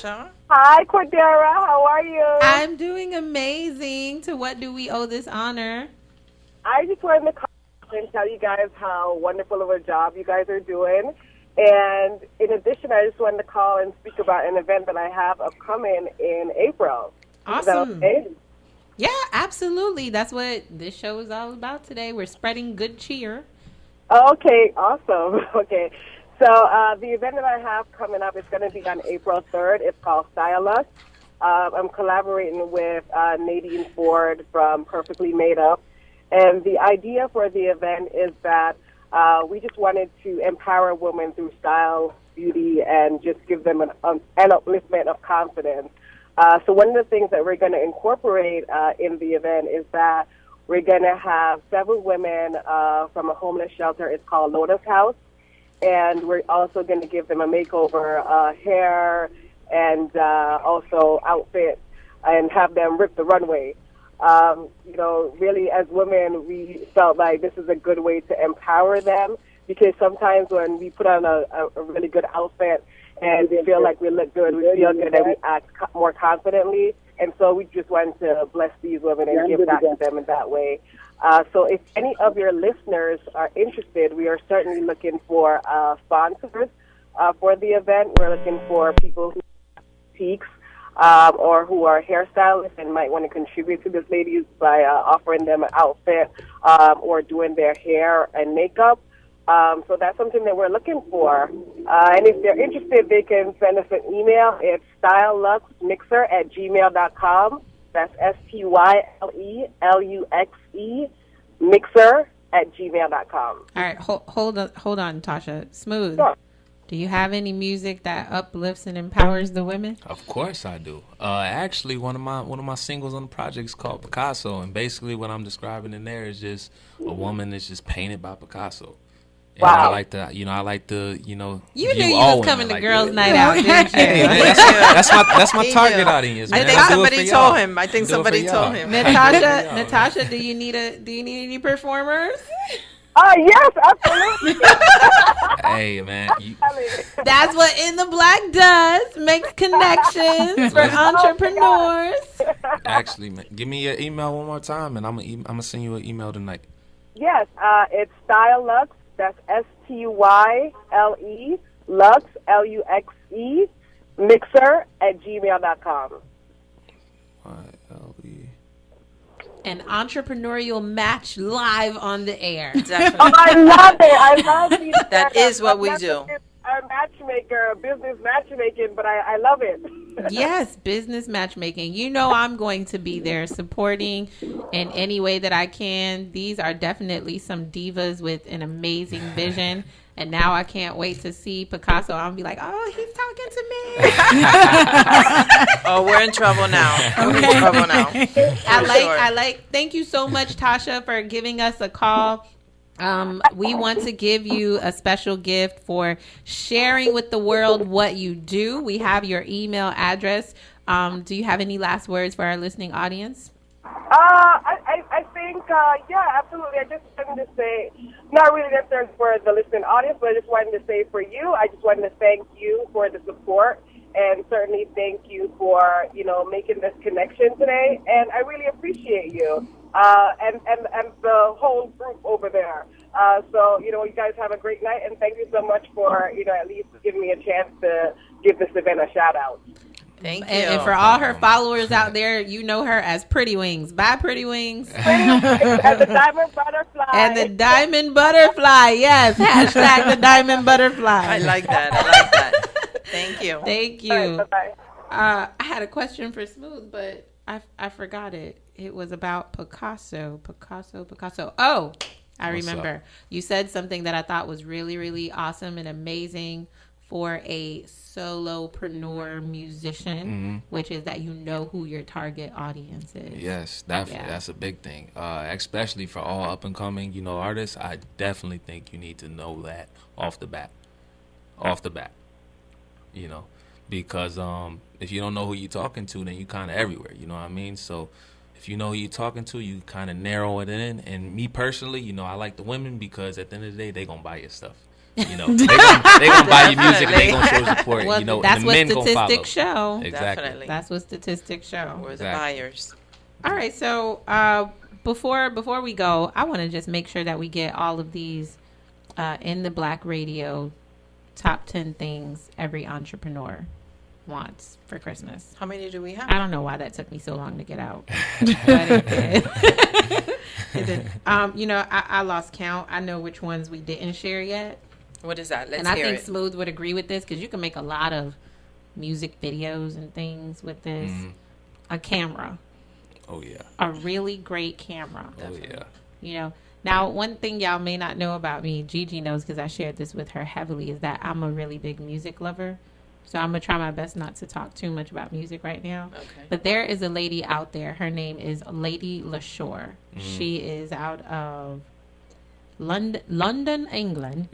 Hi, Cordera. How are you? I'm doing amazing. To what do we owe this honor? I just wanted to call and tell you guys how wonderful of a job you guys are doing. And in addition, I just wanted to call and speak about an event that I have upcoming in April. Awesome. Okay? Yeah, absolutely. That's what this show is all about today. We're spreading good cheer. Okay, awesome. Okay. So the event that I have coming up is going to be on April 3rd. It's called Style Us. I'm collaborating with Nadine Ford from Perfectly Made Up. And the idea for the event is that we just wanted to empower women through style, beauty, and just give them an upliftment of confidence. So one of the things that we're going to incorporate in the event is that we're going to have several women from a homeless shelter. It's called Lotus House. And we're also going to give them a makeover, hair, and also outfit, and have them rip the runway. Really as women, we felt like this is a good way to empower them, because sometimes when we put on a really good outfit and we feel like we look good, we feel good, and we act more confidently. And so we just wanted to bless these women and give back to them in that way. So if any of your listeners are interested, we are certainly looking for sponsors for the event. We're looking for people who have boutiques or who are hairstylists and might want to contribute to this ladies by offering them an outfit or doing their hair and makeup. So that's something that we're looking for. And if they're interested, they can send us an email. It's styleluxemixer@gmail.com. That's STYLELUXE mixer@gmail.com. All right, hold on, Tasha. Smooth. Sure. Do you have any music that uplifts and empowers the women? Of course I do. Actually, one of my singles on the project is called Picasso, and basically what I'm describing in there is just a woman that's just painted by Picasso. And wow. I like to. You knew you was coming to girls' night out, didn't you? Hey, man, that's my target audience. Man. I think somebody told him. I think somebody told him. Natasha, do you need any performers? Yes, absolutely. Hey, man. That's what In the Black does. Makes connections for entrepreneurs. Actually, man, give me your email one more time, and I'm gonna send you an email tonight. Yes, it's Stylelux. That's STYLE Lux LUXE mixer@gmail.com. YLE. An entrepreneurial match live on the air. Definitely. Oh, I love it. I love these. That is what we do. A matchmaker, business matchmaking, but I love it. Yes, business matchmaking. I'm going to be there supporting in any way that I can. These are definitely some divas with an amazing vision. And now I can't wait to see Picasso. I'll be like, oh, he's talking to me. Oh, we're in trouble now. Thank you so much, Tasha, for giving us a call. We want to give you a special gift for sharing with the world what you do. We have your email address. Do you have any last words for our listening audience? I think, yeah, absolutely. I just wanted to say, not really necessarily for the listening audience, but I just wanted to say for you, I just wanted to thank you for the support, and certainly thank you for, making this connection today. And I really appreciate you. and the whole group over there. So, you guys have a great night, and thank you so much for, at least giving me a chance to give this event a shout-out. Thank you. And for all her followers out there, you know her as Pretty Wings. Bye, Pretty Wings. And the Diamond Butterfly. And the Diamond Butterfly. Yes. Hashtag the Diamond Butterfly. I like that. Thank you. Thank you. All right, bye-bye. I had a question for Smooth, but I forgot it. It was about Picasso. Oh, I remember. You said something that I thought was really, really awesome and amazing for a solopreneur musician, which is that you know who your target audience is. Yes, definitely. That's a big thing. Especially for all up and coming, artists. I definitely think you need to know that off the bat. Because if you don't know who you're talking to, then you kind of everywhere. You know what I mean? So if you know who you're talking to, you kind of narrow it in. And me personally, I like the women because at the end of the day, they gonna buy your stuff. They gonna buy your music and they gonna show support. Well, that's and the men statistics show. Exactly. Definitely. That's what statistics show. We're the buyers. All right, so before we go, I want to just make sure that we get all of these in the Black Radio top 10 things every entrepreneur wants for Christmas. How many do we have? I don't know why that took me so long to get out. But it did. It did. I lost count. I know which ones we didn't share yet. What is that? Let's and I hear think it. Smooth would agree with this because you can make a lot of music videos and things with this. A camera. Oh, yeah. A really great camera. Oh, yeah. Now, one thing y'all may not know about me, Gigi knows because I shared this with her heavily, is that I'm a really big music lover. So I'm going to try my best not to talk too much about music right now. Okay. But there is a lady out there. Her name is Lady LaShore. She is out of London, England.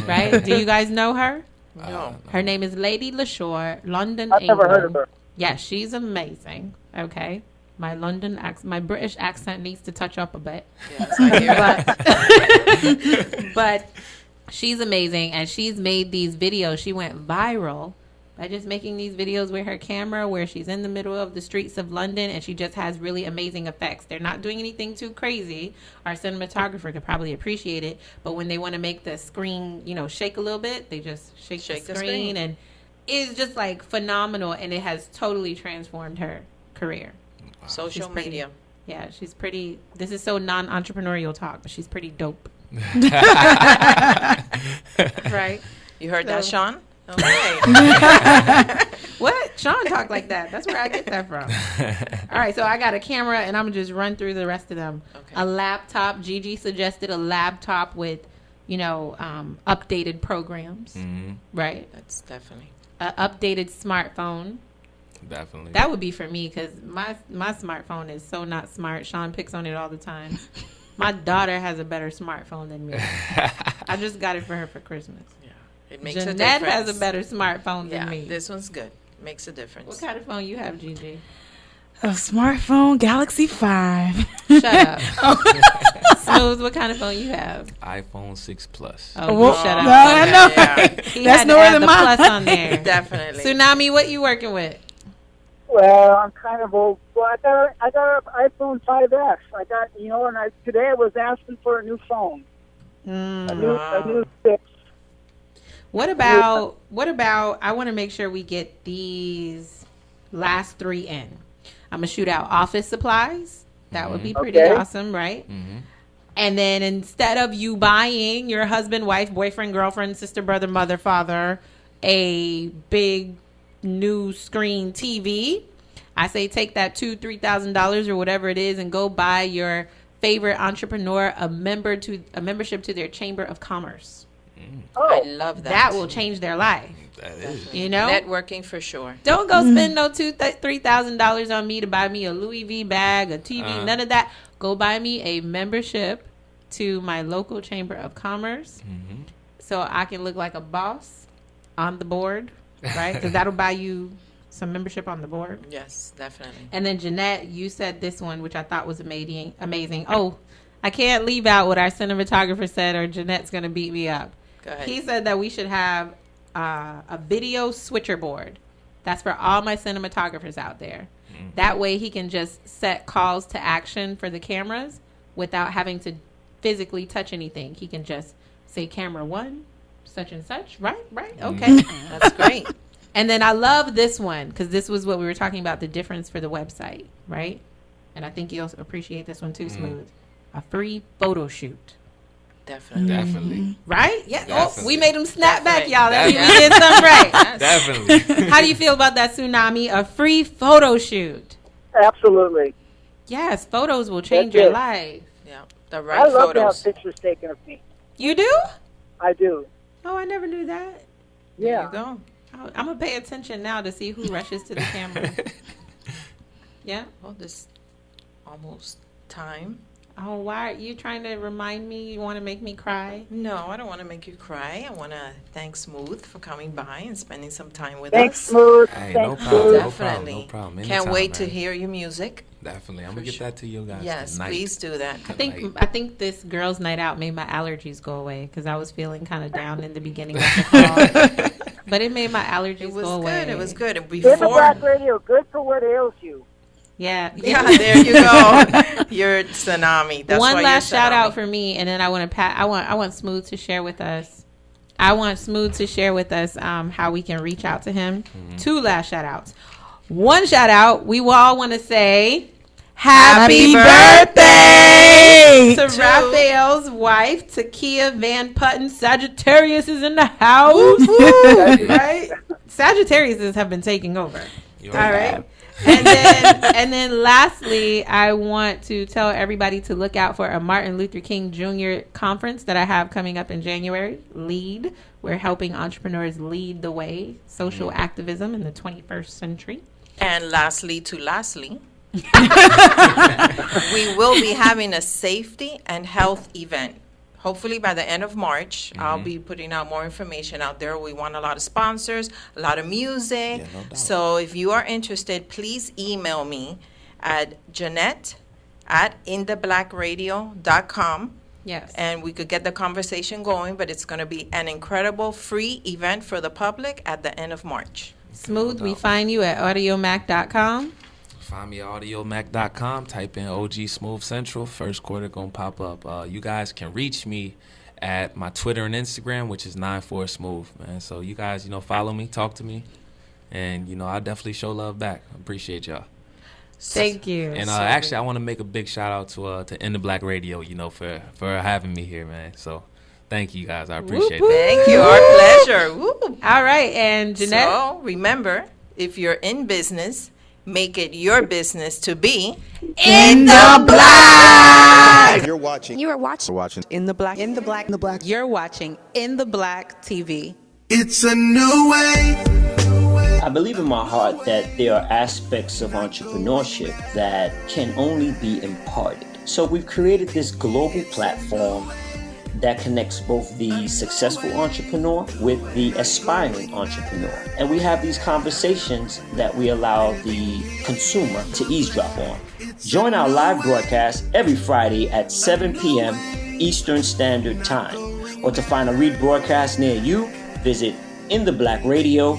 Right? Do you guys know her? No. Her name is Lady LaShore, London, I've England. never heard of her. Yeah, she's amazing. Okay. My my British accent needs to touch up a bit. Yes, I hear that. But she's amazing, and she's made these videos. She went viral by just making these videos with her camera where she's in the middle of the streets of London, and she just has really amazing effects. They're not doing anything too crazy. Our cinematographer could probably appreciate it, but when they want to make the screen, shake a little bit, they just shake the screen, and it's just like phenomenal, and it has totally transformed her career. Social media. Yeah, she's pretty. This is so non-entrepreneurial talk, but she's pretty dope. Right? You heard that, Shawn? Okay. What? Shawn talk like that. That's where I get that from. All right, so I got a camera, and I'm going to just run through the rest of them. Okay. A laptop. Gigi suggested a laptop with, updated programs. Right? That's definitely. An updated smartphone. Definitely. That would be for me because my smartphone is so not smart. Sean picks on it all the time. My daughter has a better smartphone than me. I just got it for her for Christmas. Yeah. It makes Jeanette a difference. has a better smartphone than me. This one's good. Makes a difference. What kind of phone you have, Gigi? A smartphone, Galaxy 5. Shut up. Smooth, what kind of phone you have? iPhone 6 Plus. Oh, Well, shut up. no, I know. Yeah. He That's had to nowhere add than the mine. plus on there. Definitely. Tsunami, what you working with? Well, I'm kind of old. Well, I got an iPhone 5S. Today I was asking for a new phone. A new 6. What about I want to make sure we get these last 3 in. I'm going to shoot out office supplies. That would be pretty awesome, right? And then instead of you buying your husband, wife, boyfriend, girlfriend, sister, brother, mother, father, a big new screen TV, I say take that $2,000-$3,000 or whatever it is and go buy your favorite entrepreneur a membership to their chamber of commerce. I love that. That will change their life. That is. Networking for sure. Don't go spend no $3,000 on me to buy me a Louis V bag, a TV, none of that. Go buy me a membership to my local chamber of commerce, so I can look like a boss on the board, right? Because that'll buy you some membership on the board. Yes, definitely. And then Jeanette, you said this one, which I thought was amazing. Oh, I can't leave out what our cinematographer said, or Jeanette's gonna beat me up. Go ahead. He said that we should have a video switcher board. That's for all my cinematographers out there. That way he can just set calls to action for the cameras without having to physically touch anything. He can just say camera 1, such and such. Right? Okay. That's great. And then I love this one because this was what we were talking about, the difference for the website, right? And I think you'll appreciate this one too, Smooth. A free photo shoot. Definitely. Right? Yeah. Definitely. Oh, we made them snap back, Definitely. y'all. That means Definitely. we did something right. Definitely. How do you feel about that, Tsunami? A free photo shoot. Absolutely. Yes, photos will change That's your it. life. Yeah. The I right love to photos. have pictures taken of me. You do? I do. Oh, I never knew that. There Yeah. you go. I'm going to pay attention now to see who rushes to the camera. Yeah? Well, this almost time. Oh, why are you trying to remind me? You want to make me cry? No, I don't want to make you cry. I want to thank Smooth for coming by and spending some time with Thanks, us. Smooth. Hey, Thanks, no problem. Smooth. Definitely. No problem. Can't Anytime, wait to man. hear your music. Definitely. I'm For going to get sure. that to you guys Yes, tonight. please do that. I think this girls' night out made my allergies go away because I was feeling kind of down in the beginning of the call. But it made my allergies It was go away. good. It was good. And In the before, Black Radio, good for what ails you. Yeah. yeah, there you go. You're Tsunami. That's why One you're last shout Tsunami. out for me, and then I want to I want Smooth to share with us. I want Smooth to share with us how we can reach out to him. 2 last shout outs. One shout out, we all want to say happy birthday to To- Raphael's wife, Takia Van Putten. Sagittarius is in the house. Right? Sagittariuses have been taking over. You All right. And then lastly, I want to tell everybody to look out for a Martin Luther King Jr. conference that I have coming up in January. LEAD. We're helping entrepreneurs lead the way, social activism in the 21st century. And lastly, we will be having a safety and health event. Hopefully by the end of March, I'll be putting out more information out there. We want a lot of sponsors, a lot of music. Yeah, no doubt. So if you are interested, please email me at Jeanette@intheblackradio.com. Yes. And we could get the conversation going, but it's going to be an incredible free event for the public at the end of March. Smooth, we find you at audiomac.com. Find me at audiomac.com. Type in OG Smooth Central. First quarter going to pop up. You guys can reach me at my Twitter and Instagram, which is 94smooth, man. So you guys, follow me, talk to me. And, I'll definitely show love back. I appreciate y'all. Thank you. And actually, I want to make a big shout out to In the Black Radio, for having me here, man. So thank you guys. I appreciate Whoop, that. Thank you. Our pleasure. Woo. All right. And Jeanette? So remember, if you're in business, make it your business to be In the Black! You're watching. You are watching In the black. In the Black. You're watching In the Black TV. It's a new way. I believe in my heart that there are aspects of entrepreneurship that can only be imparted. So we've created this global platform that connects both the successful entrepreneur with the aspiring entrepreneur. And we have these conversations that we allow the consumer to eavesdrop on. Join our live broadcast every Friday at 7 p.m. Eastern Standard Time. Or to find a rebroadcast near you, visit intheblackradio.com.